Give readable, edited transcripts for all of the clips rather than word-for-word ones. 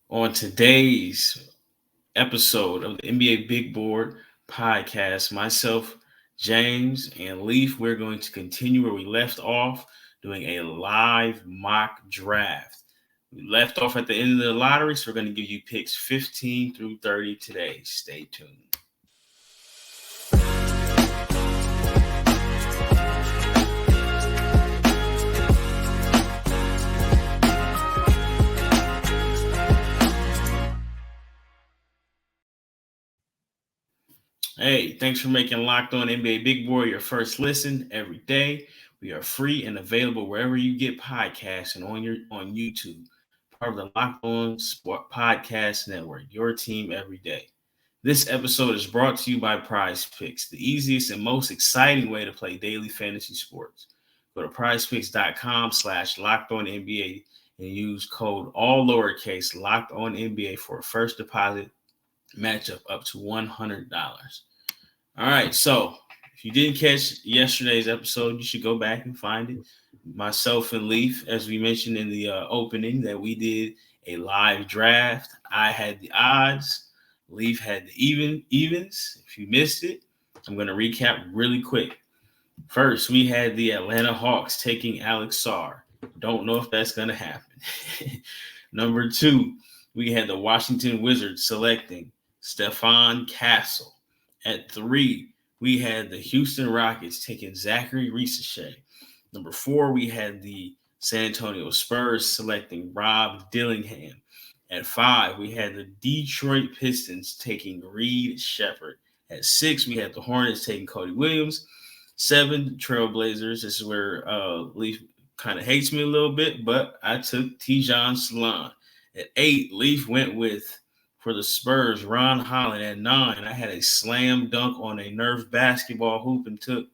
On today's episode of the NBA Big Board podcast, myself, James, and Leaf, we're going to continue where we left off doing a live mock draft. We left off at the end of the lottery, so we're going to give you picks 15 through 30 today. Stay tuned. Hey, thanks for making Locked On NBA Big Boy your first listen every day. We are free and available wherever you get podcasts and on YouTube. Part of the Locked On Sport Podcast Network, your team every day. This episode is brought to you by Prize Picks, the easiest and most exciting way to play daily fantasy sports. Go to prizepicks.com/LockedOnNBA and use code all lowercase Locked On NBA for a first deposit matchup up to $100. All right, so if you didn't catch yesterday's episode, you should go back and find it. Myself and Leaf, as we mentioned in the opening, that we did a live draft. I had the odds. Leaf had the evens. If you missed it, I'm going to recap really quick. First, we had the Atlanta Hawks taking Alex Sarr. Don't know if that's going to happen. Number 2, we had the Washington Wizards selecting Stephon Castle. At 3, we had the Houston Rockets taking Zachary Ricochet. Number 4, we had the San Antonio Spurs selecting Rob Dillingham. At 5, we had the Detroit Pistons taking Reed Shepherd. At 6, we had the Hornets taking Cody Williams. 7, the Trailblazers. This is where Leaf kind of hates me a little bit, but I took Tijon Salon. At 8, Leaf went with, for the Spurs, Ron Holland. At 9, I had a slam dunk on a Nerf basketball hoop and took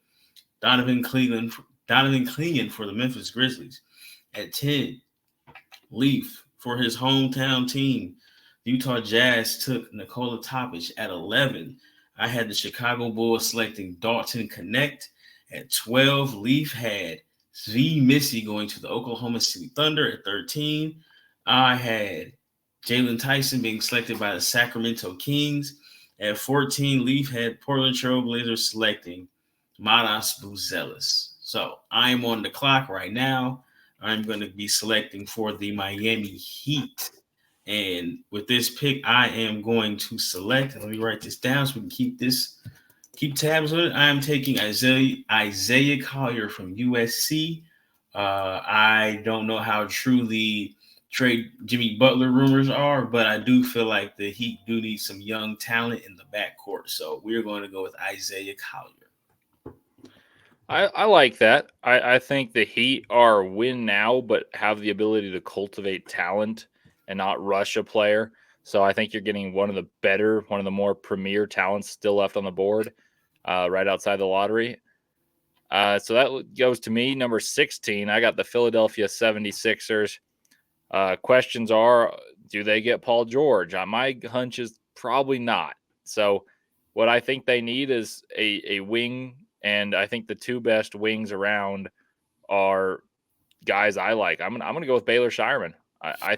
Donovan Cleveland for the Memphis Grizzlies. At 10, Leaf, for his hometown team, Utah Jazz, took Nikola Topic. At 11, I had the Chicago Bulls selecting Dalton Connect. At 12, Leaf had Zvi Missy going to the Oklahoma City Thunder. At 13, I had Jalen Tyson being selected by the Sacramento Kings. At 14, Leaf had Portland Trailblazers selecting Matas Buzelis. So I'm on the clock right now. I'm going to be selecting for the Miami Heat. And with this pick, I am going to select, let me write this down so we can keep tabs on it. I am taking Isaiah Collier from USC. I don't know how true the trade Jimmy Butler rumors are, but I do feel like the Heat do need some young talent in the backcourt. So we're going to go with Isaiah Collier. I like that. I think the Heat are win now, but have the ability to cultivate talent and not rush a player. So I think you're getting one of the more premier talents still left on the board right outside the lottery. So that goes to me. Number 16, I got the Philadelphia 76ers. Questions are, do they get Paul George? My hunch is probably not. So what I think they need is a wing, and I think the two best wings around are guys I like. I'm gonna go with Baylor Shireman. I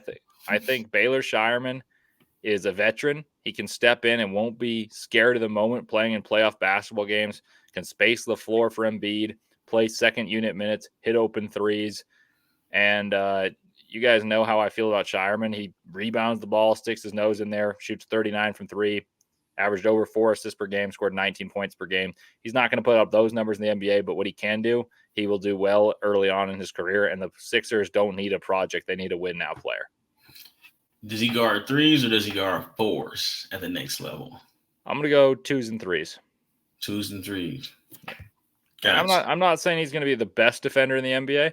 think Baylor Shireman is a veteran. He can step in and won't be scared of the moment playing in playoff basketball games, can space the floor for Embiid, play second unit minutes, hit open threes. And you guys know how I feel about Shireman. He rebounds the ball, sticks his nose in there, shoots 39 from 3, averaged over 4 assists per game, scored 19 points per game. He's not going to put up those numbers in the NBA, but what he can do, he will do well early on in his career. And the Sixers don't need a project. They need a win now player. Does he guard threes or does he guard fours at the next level? I'm going to go 2s and 3s. 2s and 3s. Gotcha. I'm not saying he's going to be the best defender in the NBA,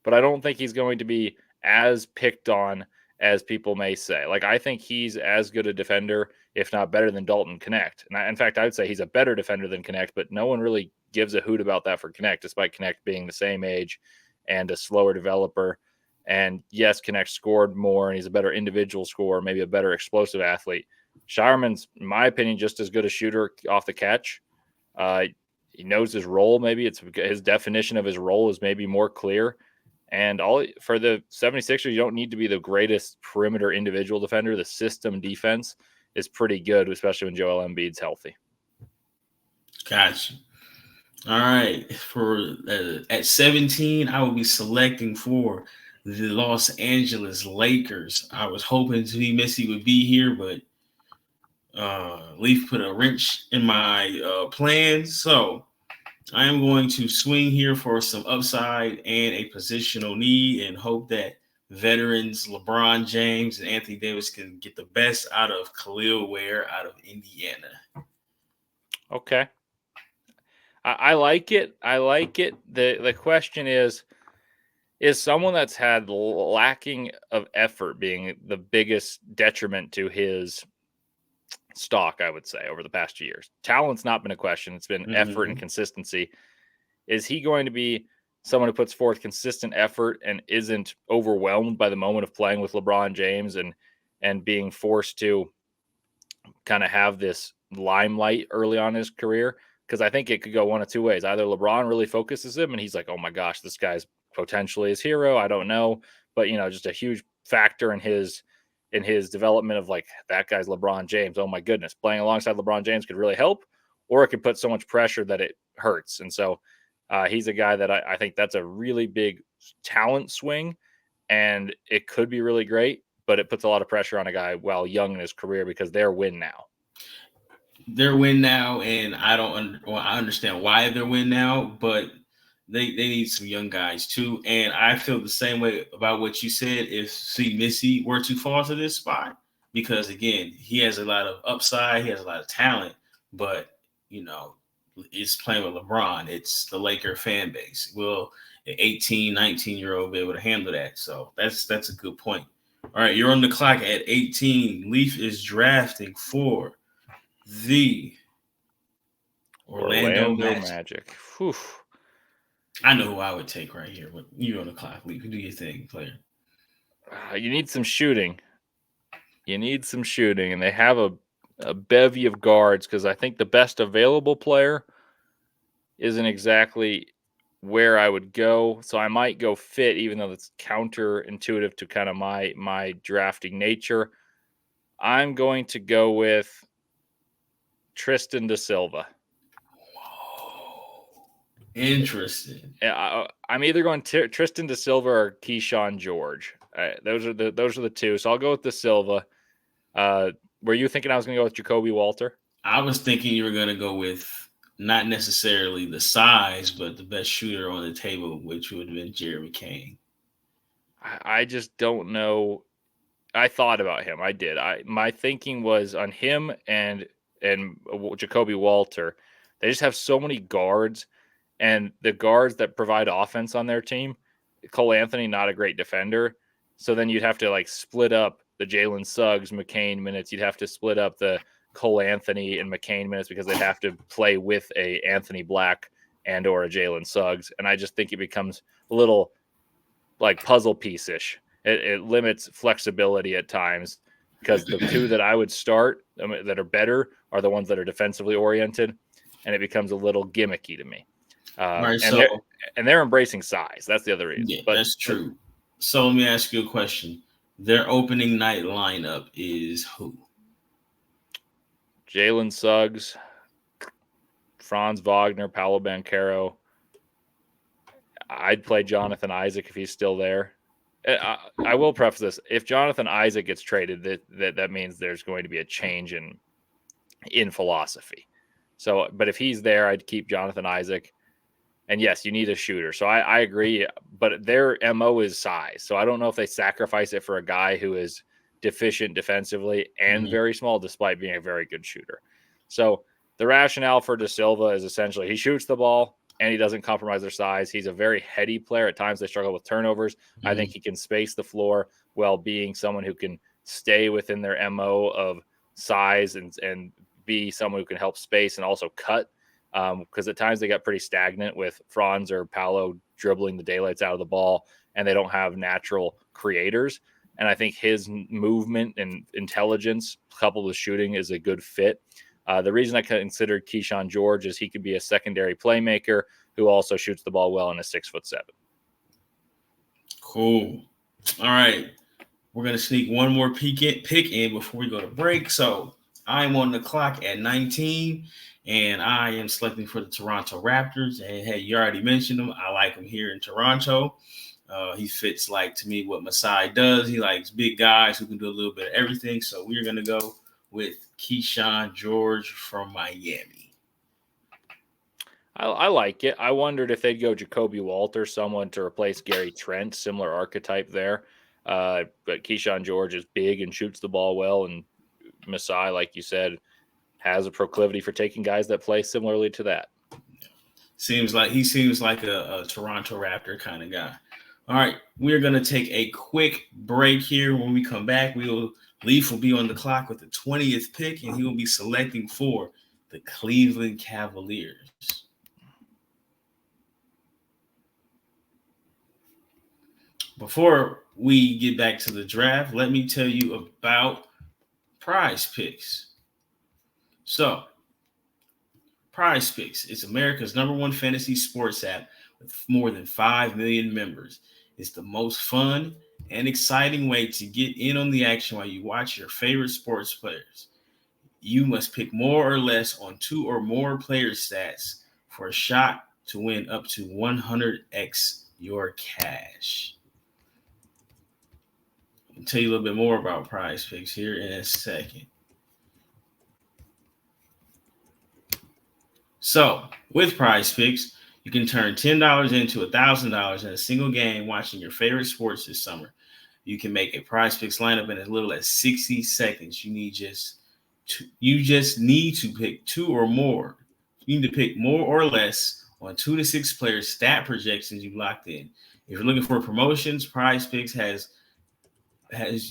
but I don't think he's going to be as picked on as people may say. Like, I think he's as good a defender, if not better, than Dalton Connect. And in fact, I would say he's a better defender than Connect, but no one really gives a hoot about that for Connect, despite Connect being the same age and a slower developer. And yes, Connect scored more, and he's a better individual scorer, maybe a better explosive athlete. Shireman's, in my opinion, just as good a shooter off the catch. He knows his role. Maybe it's his definition of his role is maybe more clear. And for the 76ers, you don't need to be the greatest perimeter individual defender. The system defense is pretty good, especially when Joel Embiid's healthy. Gotcha. All right. For at 17, I will be selecting for the Los Angeles Lakers. I was hoping T. Missy would be here, but Leaf put a wrench in my plans. So I am going to swing here for some upside and a positional need and hope that veterans LeBron James and Anthony Davis can get the best out of Kel'el Ware out of Indiana. Okay. I like it. I like it. The question is someone that's had lacking of effort being the biggest detriment to his stock, I would say, over the past 2 years? Talent's not been a question. It's been effort and consistency. Is he going to be someone who puts forth consistent effort and isn't overwhelmed by the moment of playing with LeBron James and being forced to kind of have this limelight early on in his career? Because I think it could go one of two ways. Either LeBron really focuses him and he's like, oh my gosh, this guy's potentially his hero. I don't know. But, just a huge factor in his development of like, that guy's LeBron James. Oh my goodness. Playing alongside LeBron James could really help, or it could put so much pressure that it hurts. And so he's a guy that I think that's a really big talent swing, and it could be really great, but it puts a lot of pressure on a guy while young in his career because they're win now. They're win now, and I understand why they're win now, but they need some young guys too. And I feel the same way about what you said if C. Missy were to fall to this spot, because again, he has a lot of upside, he has a lot of talent, but it's playing with LeBron. It's the Laker fan base. Will an 18, 19-year-old be able to handle that? So that's a good point. All right, you're on the clock at 18. Leaf is drafting for the Orlando Magic. Whew. I know who I would take right here. But you're on the clock, Leaf. Do your thing, player. You need some shooting. And they have a bevy of guards because I think the best available player isn't exactly where I would go. So I might go fit, even though that's counterintuitive to kind of my drafting nature. I'm going to go with Tristan da Silva. Whoa. Interesting. I'm either going Tristan da Silva or Keyshawn George. Those are the two. So I'll go with da Silva. Were you thinking I was going to go with Jacoby Walter? I was thinking you were going to go with not necessarily the size, but the best shooter on the table, which would have been Jeremy Kane. I just don't know. I thought about him. I did. My thinking was on him and Jacoby Walter. They just have so many guards, and the guards that provide offense on their team. Cole Anthony, not a great defender, so then you'd have to like split up the Jalen Suggs, McCain minutes. You'd have to split up the Cole Anthony and McCain minutes because they'd have to play with a Anthony Black and or a Jalen Suggs. And I just think it becomes a little like puzzle piece-ish. It limits flexibility at times because the two that I would start that are better are the ones that are defensively oriented, and it becomes a little gimmicky to me. Right, and they're embracing size. That's the other reason. Yeah, that's true. So let me ask you a question. Their opening night lineup is who? Jalen Suggs, Franz Wagner, Paolo Banchero. I'd play Jonathan Isaac if he's still there. I will preface this. If Jonathan Isaac gets traded, that means there's going to be a change in philosophy. So, but if he's there, I'd keep Jonathan Isaac. And yes, you need a shooter. So I agree, but their MO is size. So I don't know if they sacrifice it for a guy who is deficient defensively and very small, despite being a very good shooter. So the rationale for da Silva is essentially he shoots the ball and he doesn't compromise their size. He's a very heady player. At times they struggle with turnovers. I think he can space the floor while being someone who can stay within their MO of size and be someone who can help space and also cut. Because at times they got pretty stagnant with Franz or Paolo dribbling the daylights out of the ball, and they don't have natural creators. And I think his movement and intelligence coupled with shooting is a good fit. The reason I considered Keyshawn George is he could be a secondary playmaker who also shoots the ball well and is 6'7". Cool. All right. We're going to sneak one more pick in before we go to break. So I'm on the clock at 19, and I am selecting for the Toronto Raptors. And hey, you already mentioned him. I like him here in Toronto. He fits, like, to me, what Masai does. He likes big guys who can do a little bit of everything. So we're going to go with Keyshawn George from Miami. I like it. I wondered if they'd go Jacoby Walter, someone to replace Gary Trent, similar archetype there. But Keyshawn George is big and shoots the ball well, and Masai, like you said, has a proclivity for taking guys that play similarly to that. Seems like a Toronto Raptor kind of guy. All right, we're going to take a quick break here. When we come back, Leif will be on the clock with the 20th pick, and he will be selecting for the Cleveland Cavaliers. Before we get back to the draft, let me tell you about Prize Picks. So, Prize Picks is America's #1 fantasy sports app with more than 5 million members. It's the most fun and exciting way to get in on the action while you watch your favorite sports players. You must pick more or less on 2 or more player stats for a shot to win up to 100x your cash. I'll tell you a little bit more about Prize Picks here in a second. So, with Prize Picks, you can turn $10 into $1,000 in a single game watching your favorite sports this summer. You can make a Prize Picks lineup in as little as 60 seconds. You just need to pick 2 or more. You need to pick more or less on 2 to 6 players' stat projections you locked in. If you're looking for promotions, Prize Picks has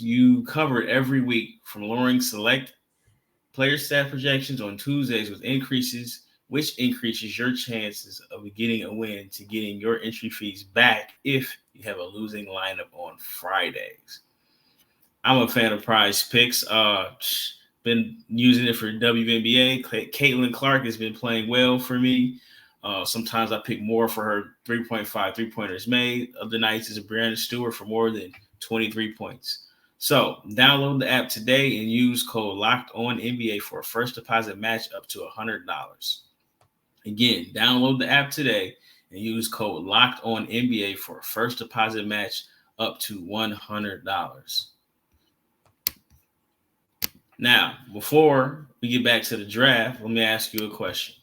you covered every week, from lowering select player stat projections on Tuesdays which increases your chances of getting a win, to getting your entry fees back if you have a losing lineup on Fridays. I'm a fan of Prize Picks. Been using it for WNBA. Caitlin Clark has been playing well for me. Sometimes I pick more for her 3.5 3-pointers made. Other nights is Brianna Stewart for more than 23 points. So download the app today and use code LOCKEDONNBA for a first deposit match up to $100. Again, download the app today and use code LOCKEDONNBA for a first deposit match up to $100. Now, before we get back to the draft, let me ask you a question.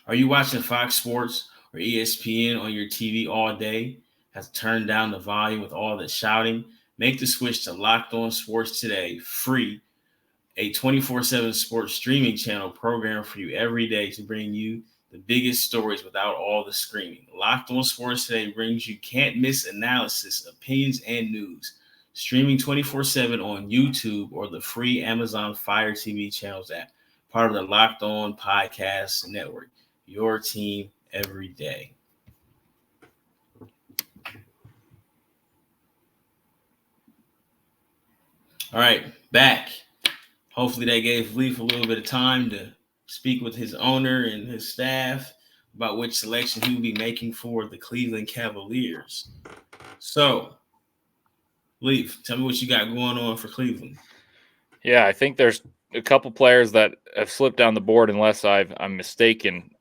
Are you watching Fox Sports or ESPN on your TV all day? Have to turn down the volume with all the shouting? Make the switch to Locked On Sports today, free. A 24/7 sports streaming channel programmed for you every day to bring you the biggest stories without all the screaming. Locked On Sports today brings you can't-miss analysis, opinions, and news. Streaming 24/7 on YouTube or the free Amazon Fire TV channels app. Part of the Locked On Podcast Network. Your team every day. All right, back. Hopefully that gave Leif a little bit of time to speak with his owner and his staff about which selection he will be making for the Cleveland Cavaliers. So, Leif, tell me what you got going on for Cleveland. Yeah, I think there's a couple players that have slipped down the board, unless I'm mistaken.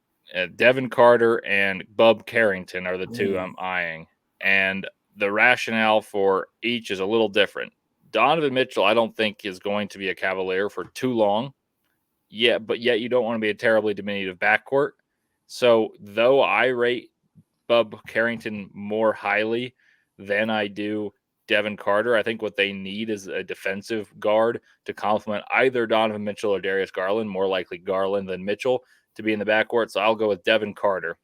Devin Carter and Bub Carrington are the two I'm eyeing. And the rationale for each is a little different. Donovan Mitchell, I don't think, is going to be a Cavalier for too long. But yet you don't want to be a terribly diminutive backcourt. So though I rate Bub Carrington more highly than I do Devin Carter, I think what they need is a defensive guard to complement either Donovan Mitchell or Darius Garland, more likely Garland than Mitchell, to be in the backcourt. So I'll go with Devin Carter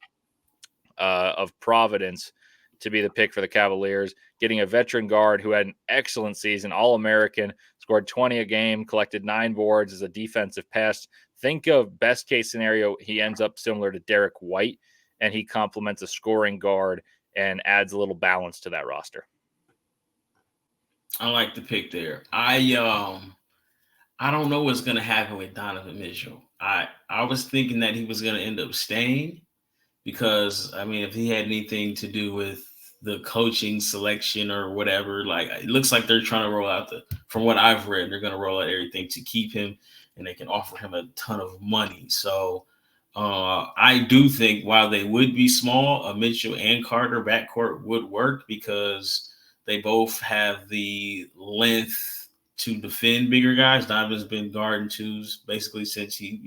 of Providence to be the pick for the Cavaliers, getting a veteran guard who had an excellent season, All-American, scored 20 a game, collected 9 boards, as a defensive pest. Think of best case scenario, he ends up similar to Derek White, and he complements a scoring guard and adds a little balance to that roster. I like the pick there. I don't know what's going to happen with Donovan Mitchell. I was thinking that he was going to end up staying because, I mean, if he had anything to do with the coaching selection or whatever. Like it looks like they're trying to roll out from what I've read, they're going to roll out everything to keep him, and they can offer him a ton of money. So I do think while they would be small, a Mitchell and Carter backcourt would work because they both have the length to defend bigger guys. Donovan's been guarding twos basically since he,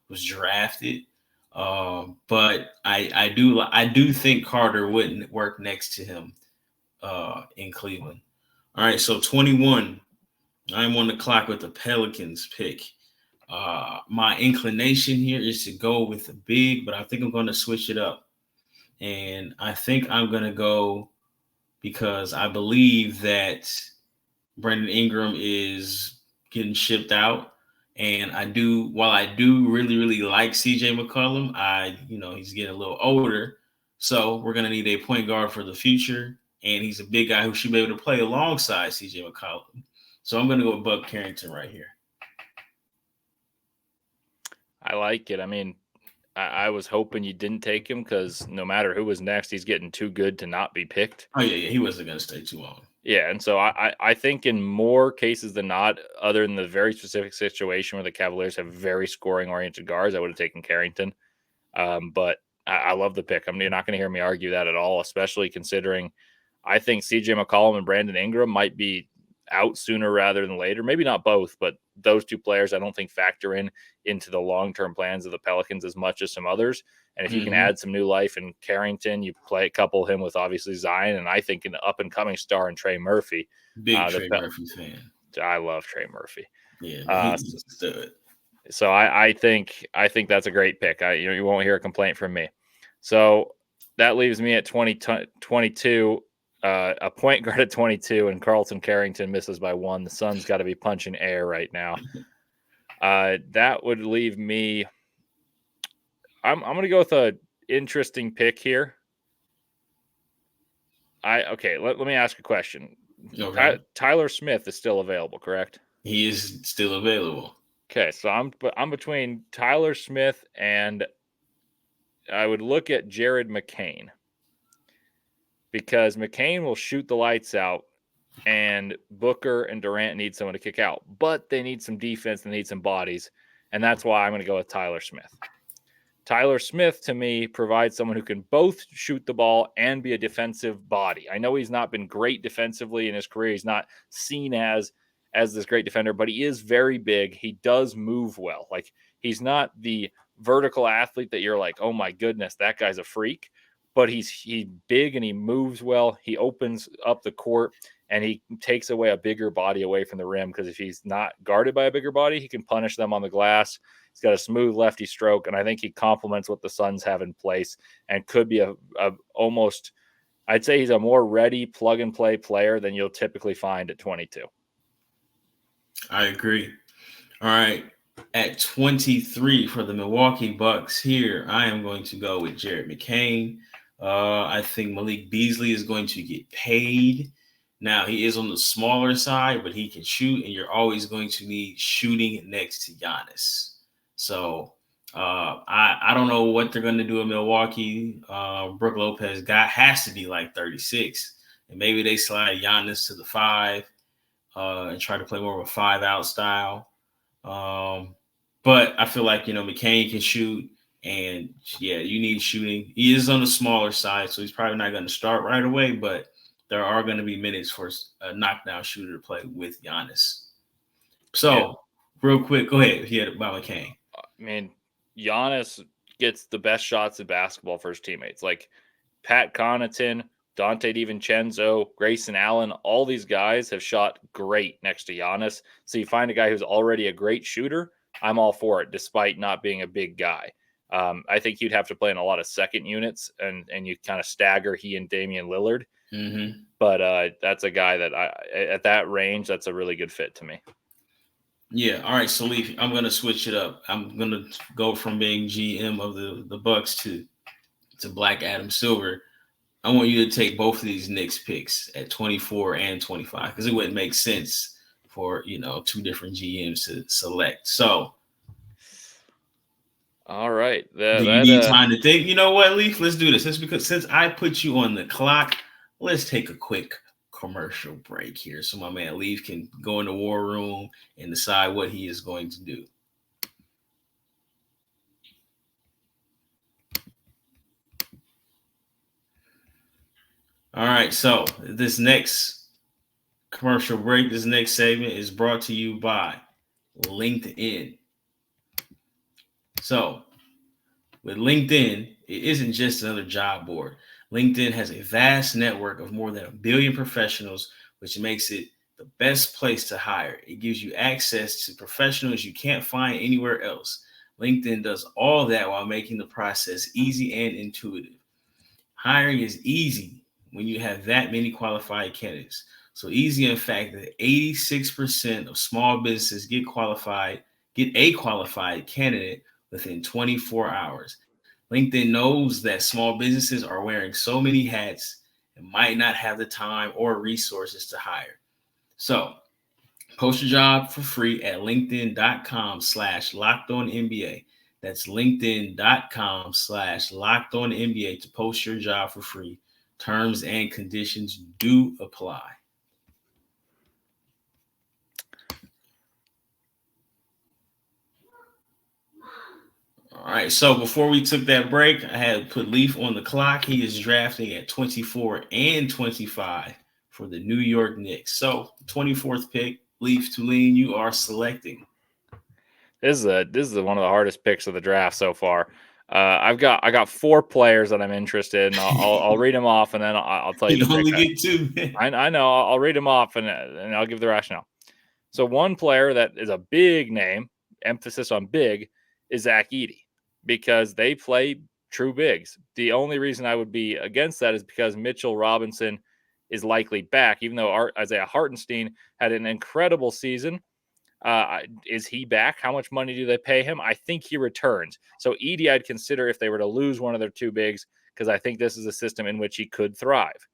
was drafted. But I do think Carter wouldn't work next to him in Cleveland. All right, so 21. I'm on the clock with the Pelicans pick. My inclination here is to go with the big, but I think I'm going to switch it up. And I think I'm going to go because I believe that Brandon Ingram is getting shipped out. And while I do really, really like CJ McCollum, he's getting a little older. So we're going to need a point guard for the future. And he's a big guy who should be able to play alongside CJ McCollum. So I'm going to go with Bub Carrington right here. I like it. I mean, I was hoping you didn't take him because no matter who was next, he's getting too good to not be picked. Oh, yeah. He wasn't going to stay too long. Yeah, and so I think in more cases than not, other than the very specific situation where the Cavaliers have very scoring-oriented guards, I would have taken Carrington. But I love the pick. You're not going to hear me argue that at all, especially considering I think CJ McCollum and Brandon Ingram might be out sooner rather than later. Maybe not both, but those two players I don't think factor into the long-term plans of the Pelicans as much as some others. And if you can add some new life in Carrington, you couple him with obviously Zion, and I think an up-and-coming star in Trey Murphy. Big Trey Murphy fan. I love Trey Murphy. Yeah, he's good. So I think that's a great pick. You won't hear a complaint from me. So that leaves me at 22. A point guard at 22, and Carlton Carrington misses by 1. The Suns got to be punching air right now. That would leave me. I'm going to go with an interesting pick here. Let me ask a question. Okay. Tyler Smith is still available, correct? He is still available. Okay, so I'm between Tyler Smith and I would look at Jared McCain. Because McCain will shoot the lights out, and Booker and Durant need someone to kick out. But they need some defense, they need some bodies, and that's why I'm going to go with Tyler Smith. Tyler Smith, to me, provides someone who can both shoot the ball and be a defensive body. I know he's not been great defensively in his career. He's not seen as this great defender, but he is very big. He does move well. Like, he's not the vertical athlete that you're like, oh my goodness, that guy's a freak. But he's big and he moves well. He opens up the court and he takes away a bigger body away from the rim because if he's not guarded by a bigger body, he can punish them on the glass. He's got a smooth lefty stroke, and I think he complements what the Suns have in place and could be a almost, I'd say he's a more ready plug-and-play player than you'll typically find at 22. I agree. All right. At 23 for the Milwaukee Bucks here, I am going to go with Jared McCain. I think Malik Beasley is going to get paid. Now, he is on the smaller side, but he can shoot, and you're always going to need shooting next to Giannis. So I don't know what they're going to do in Milwaukee. Brook Lopez has to be like 36, and maybe they slide Giannis to the 5 and try to play more of a 5-out style. But I feel like, McCain can shoot, and yeah, you need shooting. He is on the smaller side, so he's probably not going to start right away, but there are going to be minutes for a knockdown shooter to play with Giannis. So, Real quick, go ahead. He had about McCain. I mean, Giannis gets the best shots in basketball for his teammates. Like Pat Connaughton, Dante DiVincenzo, Grayson Allen, all these guys have shot great next to Giannis. So you find a guy who's already a great shooter, I'm all for it, despite not being a big guy. I think you'd have to play in a lot of second units, and you kind of stagger he and Damian Lillard. Mm-hmm. But that's a guy that at that range, that's a really good fit to me. Yeah. All right, so Leif, I'm going to switch it up. I'm going to go from being GM of the Bucks to Black Adam Silver. I want you to take both of these Knicks picks at 24 and 25 because it wouldn't make sense for, two different GMs to select. So, all right. Do you need time to think? You know what, Leif? Let's do this. Since I put you on the clock, let's take a quick commercial break here so my man Leif can go in the war room and decide what he is going to do. All right, so this next commercial break, this next segment is brought to you by LinkedIn. So, with LinkedIn, it isn't just another job board. LinkedIn has a vast network of more than 1 billion professionals, which makes it the best place to hire. It gives you access to professionals you can't find anywhere else. LinkedIn does all that while making the process easy and intuitive. Hiring is easy when you have that many qualified candidates. So easy, in fact, that 86% of small businesses get a qualified candidate within 24 hours. LinkedIn knows that small businesses are wearing so many hats and might not have the time or resources to hire. So post your job for free at linkedin.com/lockedonnba. That's linkedin.com/lockedonnba to post your job for free. Terms and conditions do apply. All right, so before we took that break, I had put Leif on the clock. He is drafting at 24 and 25 for the New York Knicks. So 24th pick, Leif Thulin, you are selecting. This is one of the hardest picks of the draft so far. I got 4 players that I'm interested in. I'll read them off, and then I'll tell you. You the only pick. get 2. I know. I'll read them off, and I'll give the rationale. So one player that is a big name, emphasis on big, is Zach Edey, because they play true bigs. The only reason I would be against that is because Mitchell Robinson is likely back, even though Isaiah Hartenstein had an incredible season. Is he back? How much money do they pay him? I think he returns. So Edey, I'd consider if they were to lose one of their 2 bigs, because I think this is a system in which he could thrive.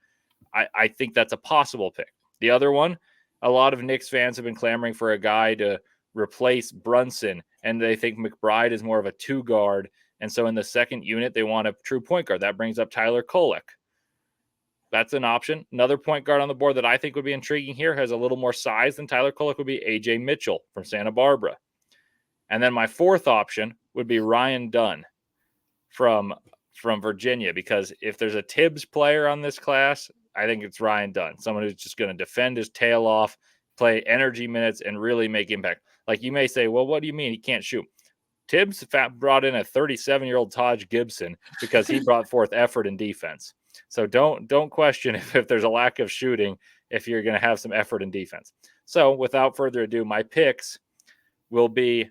I think that's a possible pick. The other one, a lot of Knicks fans have been clamoring for a guy to replace Brunson, and they think McBride is more of a 2 guard. And so in the second unit, they want a true point guard. That brings up Tyler Kolek. That's an option. Another point guard on the board that I think would be intriguing here, has a little more size than Tyler Kolek, would be AJ Mitchell from Santa Barbara. And then my 4th option would be Ryan Dunn from Virginia, because if there's a Tibbs player on this class, I think it's Ryan Dunn, someone who's just going to defend his tail off, play energy minutes, and really make impact. Like, you may say, well, what do you mean he can't shoot? Tibbs brought in a 37-year-old Taj Gibson because he brought forth effort and defense. So don't question if there's a lack of shooting, if you're going to have some effort and defense. So without further ado, my picks will be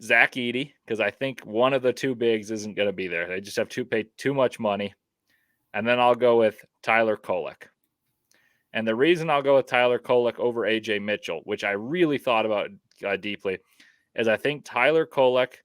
Zach Edey, because I think one of the 2 bigs isn't going to be there. They just have to pay too much money. And then I'll go with Tyler Kolek. And the reason I'll go with Tyler Kolek over AJ Mitchell, which I really thought about deeply, is I think Tyler Kolek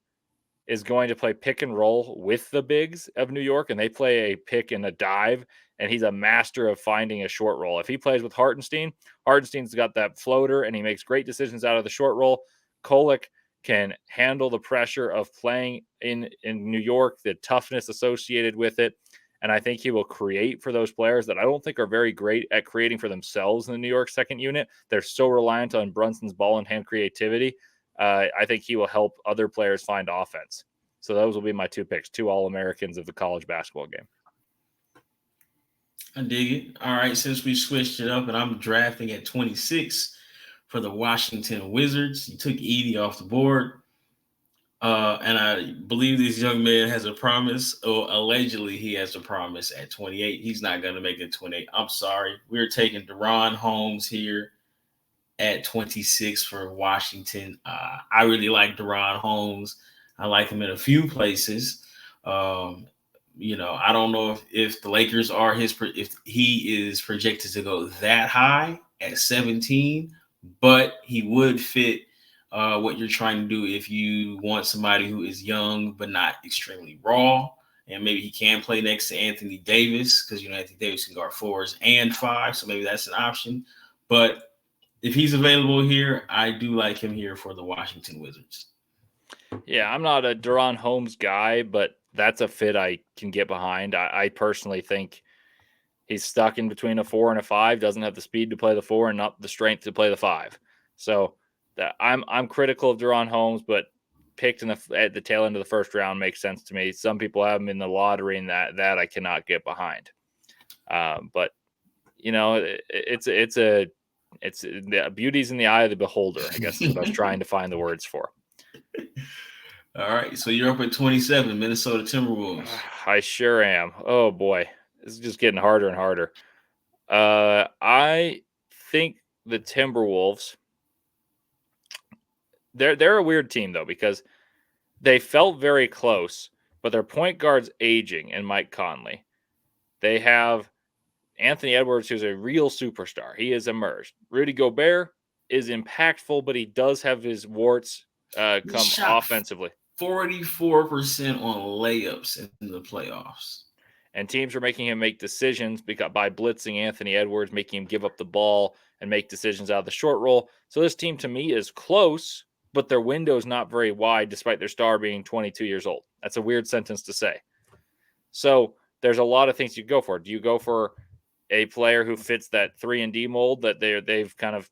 is going to play pick and roll with the bigs of New York, and they play a pick and a dive, and he's a master of finding a short roll. If he plays with Hartenstein's got that floater, and he makes great decisions out of the short roll. Kolek can handle the pressure of playing in New York, the toughness associated with it, and I think he will create for those players that I don't think are very great at creating for themselves in the New York second unit. They're so reliant on Brunson's ball and hand creativity. I think he will help other players find offense. So those will be my 2 picks, 2 All-Americans of the college basketball game. I dig it. All right, since we switched it up and I'm drafting at 26 for the Washington Wizards, you took Edey off the board. And I believe this young man has a promise, or allegedly he has a promise at 28. He's not going to make it 28. I'm sorry. We're taking DaRon Holmes here at 26 for Washington. I really like DaRon Holmes. I like him in a few places. I don't know if the Lakers are if he is projected to go that high at 17, but he would fit what you're trying to do if you want somebody who is young but not extremely raw. And maybe he can play next to Anthony Davis, because Anthony Davis can guard 4s and 5s, so maybe that's an option. But if he's available here, I do like him here for the Washington Wizards. Yeah, I'm not a DaRon Holmes guy, but that's a fit I can get behind. I personally think He's stuck in between a 4 and a 5, doesn't have the speed to play the 4 and not the strength to play the 5. So I'm critical of De'Ron Holmes, but picked at the tail end of the first round makes sense to me. Some people have him in the lottery, and that I cannot get behind. But it's the beauty's in the eye of the beholder, I guess is what I was trying to find the words for. All right, so you're up at 27, Minnesota Timberwolves. I sure am. Oh boy, this is just getting harder and harder. I think the Timberwolves. They're a weird team though, because they felt very close, but their point guard's aging and Mike Conley. They have Anthony Edwards, who's a real superstar. He has emerged. Rudy Gobert is impactful, but he does have his warts come offensively. 44% on layups in the playoffs. And teams are making him make decisions by blitzing Anthony Edwards, making him give up the ball and make decisions out of the short roll. So this team, to me, is close, but their window is not very wide, despite their star being 22 years old. That's a weird sentence to say. So there's a lot of things you go for. Do you go for a player who fits that 3-and-D mold that they've kind of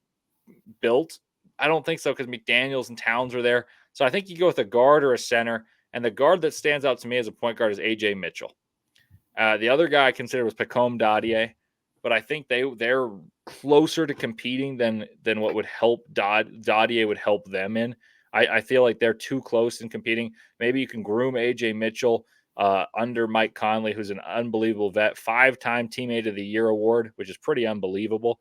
built? I don't think so, because McDaniels and Towns are there. So I think you go with a guard or a center. And the guard that stands out to me as a point guard is A.J. Mitchell. The other guy I considered was Pacome Dadier, but I think they're closer to competing than what would help Dadier would help them in. I feel like they're too close in competing. Maybe you can groom A.J. Mitchell under Mike Conley, who's an unbelievable vet, 5-time Teammate of the Year award, which is pretty unbelievable.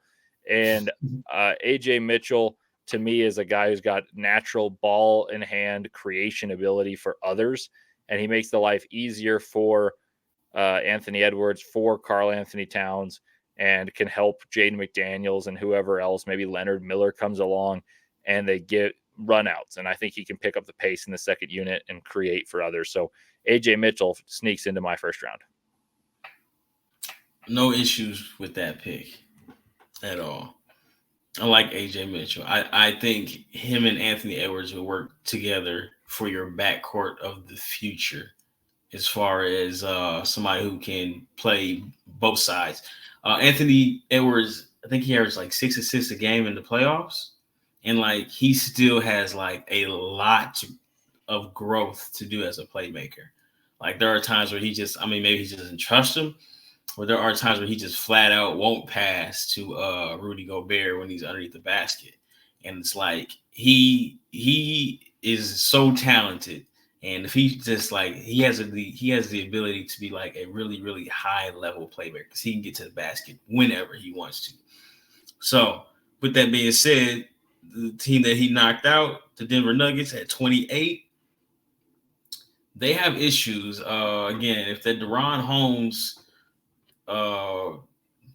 And A.J. Mitchell, to me, is a guy who's got natural ball in hand creation ability for others, and he makes the life easier for Anthony Edwards, for Karl Anthony Towns, and can help Jaden McDaniels and whoever else. Maybe Leonard Miller comes along and they get runouts. And I think he can pick up the pace in the second unit and create for others. So A.J. Mitchell sneaks into my first round. No issues with that pick at all. I like A.J. Mitchell. I think him and Anthony Edwards will work together for your backcourt of the future, as far as somebody who can play both sides. Anthony Edwards, I think he averaged like 6 assists a game in the playoffs. And like he still has like a lot of growth to do as a playmaker. Like there are times where maybe he just doesn't trust him, or there are times where he just flat out won't pass to Rudy Gobert when he's underneath the basket. And it's like he is so talented. And if he just like he has the ability to be like a really, really high level playmaker, because he can get to the basket whenever he wants to. So with that being said, the team that he knocked out, the Denver Nuggets, at 28, they have issues. Again, if that De'Ron Holmes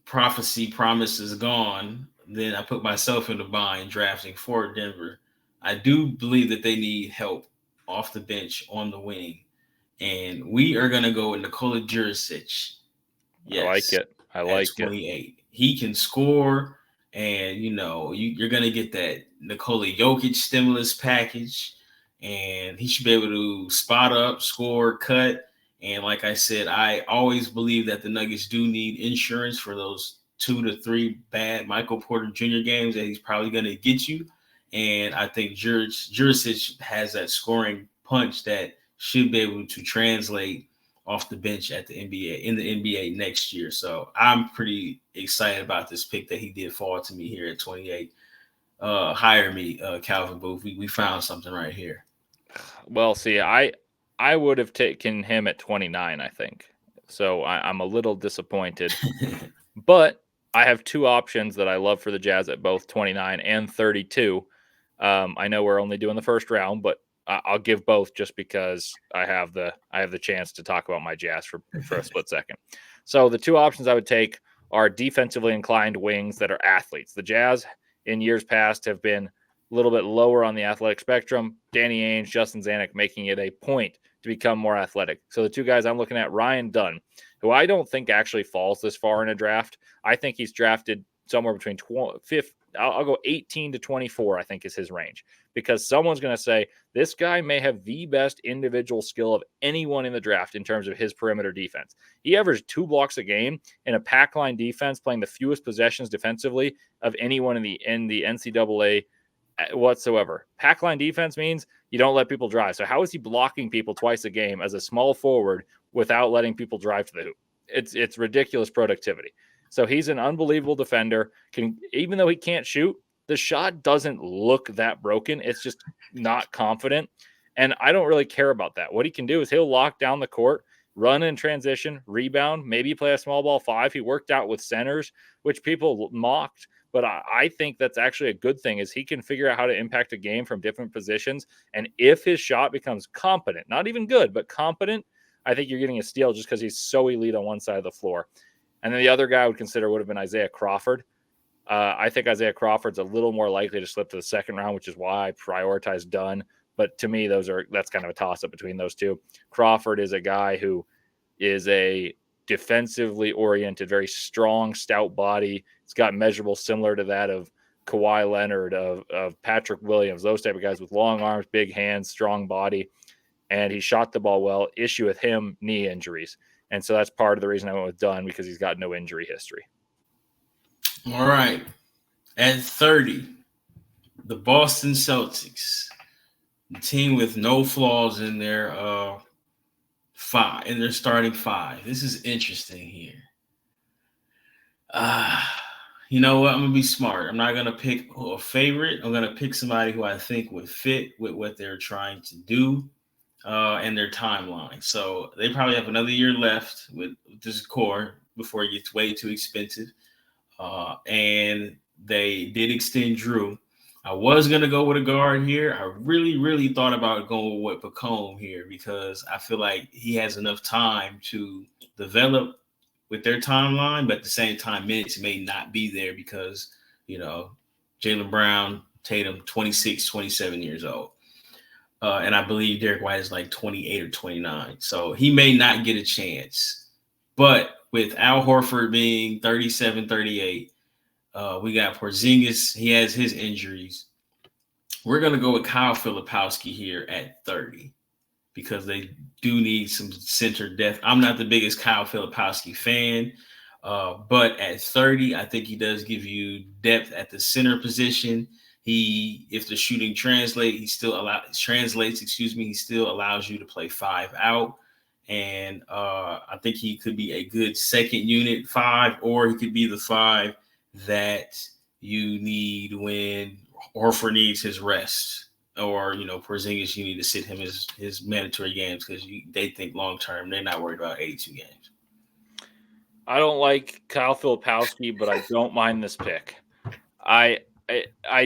promise is gone, then I put myself in the bind drafting for Denver. I do believe that they need help off the bench on the wing, and we are going to go with Nikola Jurisic. Yes, I like it. I like 28. He can score, and you're going to get that Nikola Jokic stimulus package, and he should be able to spot up, score, cut. And like I said, I always believe that the Nuggets do need insurance for those 2 to 3 bad Michael Porter Jr. games that he's probably going to get you. And I think Jurisic has that scoring punch that should be able to translate off the bench in the NBA next year. So I'm pretty excited about this pick that he did fall to me here at 28. Hire me, Calvin Booth. We found something right here. Well, see, I would have taken him at 29, I think. So I'm a little disappointed. But I have 2 options that I love for the Jazz at both 29 and 32. I know we're only doing the first round, but I'll give both just because I have the chance to talk about my Jazz for a split second. So the 2 options I would take are defensively inclined wings that are athletes. The Jazz in years past have been a little bit lower on the athletic spectrum. Danny Ainge, Justin Zanuck making it a point to become more athletic. So the 2 guys I'm looking at, Ryan Dunn, who I don't think actually falls this far in a draft. I think he's drafted somewhere between I'll go 18 to 24, I think is his range, because someone's going to say this guy may have the best individual skill of anyone in the draft in terms of his perimeter defense. He averaged 2 blocks a game in a pack line defense, playing the fewest possessions defensively of anyone in the NCAA whatsoever. Pack line defense means you don't let people drive. So how is he blocking people twice a game as a small forward without letting people drive to the hoop? It's ridiculous productivity. So he's an unbelievable defender. Even though he can't shoot, the shot doesn't look that broken. It's just not confident. And I don't really care about that. What he can do is he'll lock down the court, run in transition, rebound, maybe play a small ball 5. He worked out with centers, which people mocked. But I think that's actually a good thing, is he can figure out how to impact a game from different positions. And if his shot becomes competent, not even good, but competent, I think you're getting a steal just because he's so elite on one side of the floor. And then the other guy I would consider would have been Isaiah Crawford. I think Isaiah Crawford's a little more likely to slip to the second round, which is why I prioritize Dunn. But to me, that's kind of a toss-up between those two. Crawford is a guy who is a defensively oriented, very strong, stout body. It's got measurables similar to that of Kawhi Leonard, of Patrick Williams, those type of guys with long arms, big hands, strong body. And he shot the ball well. Issue with him, knee injuries. And so that's part of the reason I went with Dunn, because he's got no injury history. All right. At 30, the Boston Celtics, the team with no flaws in their starting 5. This is interesting here. You know what? I'm going to be smart. I'm not going to pick a favorite. I'm going to pick somebody who I think would fit with what they're trying to do and their timeline. So they probably have another year left with this core before it gets way too expensive. And they did extend Drew. I was going to go with a guard here. I really, really thought about going with Pacome here because I feel like he has enough time to develop with their timeline, but at the same time, minutes may not be there because, Jaylen Brown, Tatum, 26, 27 years old. And I believe Derek White is like 28 or 29. So he may not get a chance. But with Al Horford being 37, 38, we got Porzingis. He has his injuries. We're going to go with Kyle Filipowski here at 30 because they do need some center depth. I'm not the biggest Kyle Filipowski fan, but at 30, I think he does give you depth at the center position. If the shooting translates, he still allows you to play 5 out. And I think he could be a good second unit 5, or he could be the 5 that you need when Horford needs his rest, or Porzingis, you need to sit him his mandatory games because they think long term. They're not worried about 82 games. I don't like Kyle Filipowski, but I don't mind this pick. I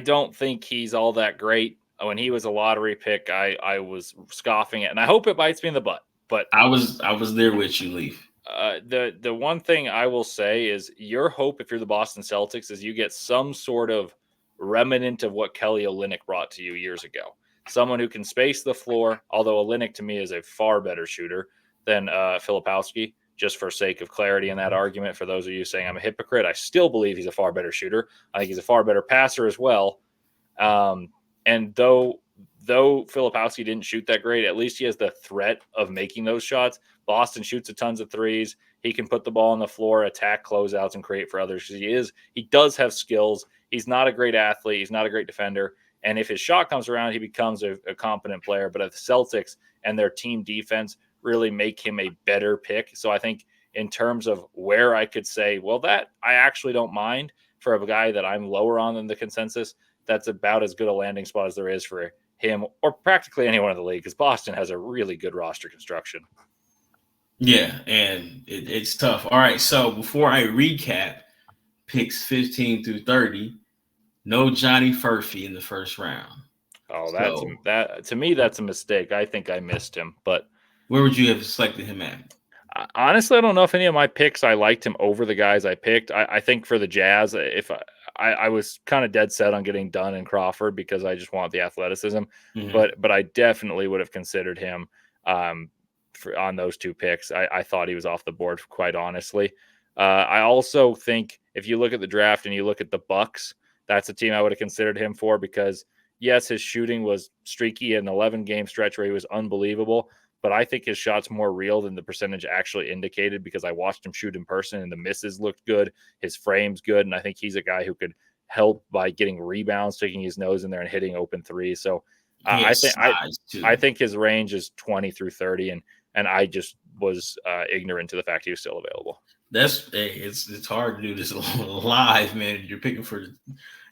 don't think he's all that great. When he was a lottery pick, I was scoffing it, and I hope it bites me in the butt. But I was there with you, Leif. The one thing I will say is your hope, if you're the Boston Celtics, is you get some sort of remnant of what Kelly Olynyk brought to you years ago. Someone who can space the floor, although Olynyk to me is a far better shooter than Filipowski, just for sake of clarity in that argument. For those of you saying I'm a hypocrite, I still believe he's a far better shooter. I think he's a far better passer as well. And though Filipowski didn't shoot that great, at least he has the threat of making those shots. Boston shoots a tons of threes. He can put the ball on the floor, attack closeouts, and create for others. He does have skills. He's not a great athlete. He's not a great defender. And if his shot comes around, he becomes a competent player. But if the Celtics and their team defense really make him a better pick. So I think in terms of where I could say, well, that I actually don't mind for a guy that I'm lower on than the consensus, that's about as good a landing spot as there is for him or practically anyone in the league, because Boston has a really good roster construction. Yeah, and it's tough. All right, so before I recap picks 15 through 30, no Johnny Furphy in the first round. Oh, that to me, that's a mistake. I think I missed him, but where would you have selected him at? Honestly, I don't know if any of my picks I liked him over the guys I picked. I think for the Jazz, if I was kind of dead set on getting Dunn and Crawford because I just want the athleticism, but I definitely would have considered him on those two picks. I thought he was off the board, quite honestly. I also think if you look at the draft and you look at the Bucks, that's a team I would have considered him for because, yes, his shooting was streaky in an 11-game stretch where he was unbelievable, but I think his shot's more real than the percentage actually indicated because I watched him shoot in person and the misses looked good. His frame's good, and I think he's a guy who could help by getting rebounds, sticking his nose in there and hitting open threes. So I think his range is 20 through 30, and I just was ignorant to the fact he was still available. It's hard to do this live, man. You're picking for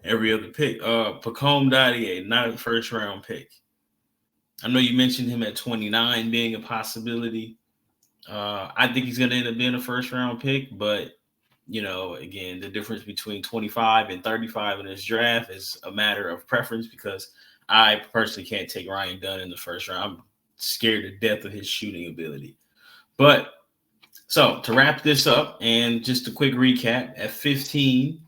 every other pick. Pacome Dadier, not a first round pick. I know you mentioned him at 29 being a possibility. I think he's going to end up being a first round pick, but again, the difference between 25 and 35 in this draft is a matter of preference because I personally can't take Ryan Dunn in the first round. I'm scared to death of his shooting ability. But so to wrap this up, and just a quick recap, at 15,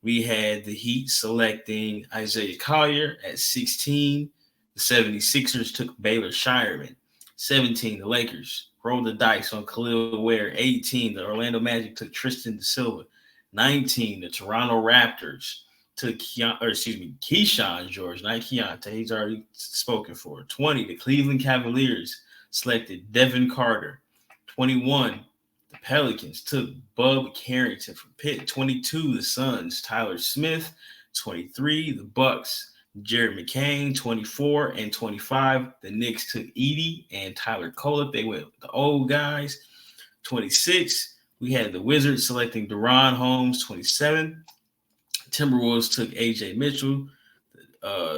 we had the Heat selecting Isaiah Collier. At 16, the 76ers took Baylor Shireman. 17, the Lakers rolled the dice on Kel'el Ware. 18, the Orlando Magic took Tristan da Silva. 19, the Toronto Raptors took Keyshawn George, not Keontae. He's already spoken for. 20, the Cleveland Cavaliers selected Devin Carter. 21, the Pelicans took Bub Carrington from Pitt. 22, the Suns, Tyler Smith. 23, the Bucks, Jared McCain. 24 and 25, the Knicks took Edey and Tyler Kolek. They went with the old guys. 26, we had the Wizards selecting Deron Holmes. 27, Timberwolves took AJ Mitchell.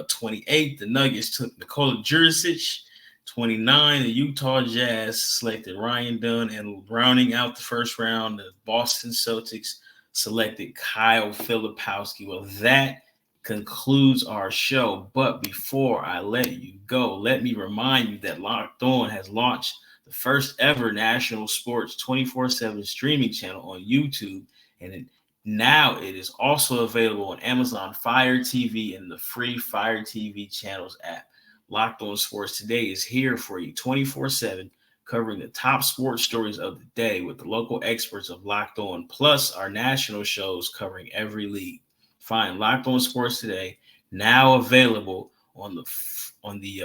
28, the Nuggets took Nikola Jurisic. 29, the Utah Jazz selected Ryan Dunn, and rounding out the first round, the Boston Celtics selected Kyle Filipowski. Well, that concludes our show. But before I let you go, let me remind you that Locked On has launched the first ever national sports 24/7 streaming channel on YouTube, and now it is also available on Amazon Fire TV and the free Fire TV channels app. Locked On Sports Today is here for you 24/7, covering the top sports stories of the day with the local experts of Locked On, plus our national shows covering every league. Find Locked On Sports Today now available on the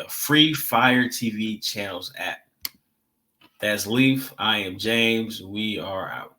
free Fire TV channels app. That's Leif. I am James. We are out.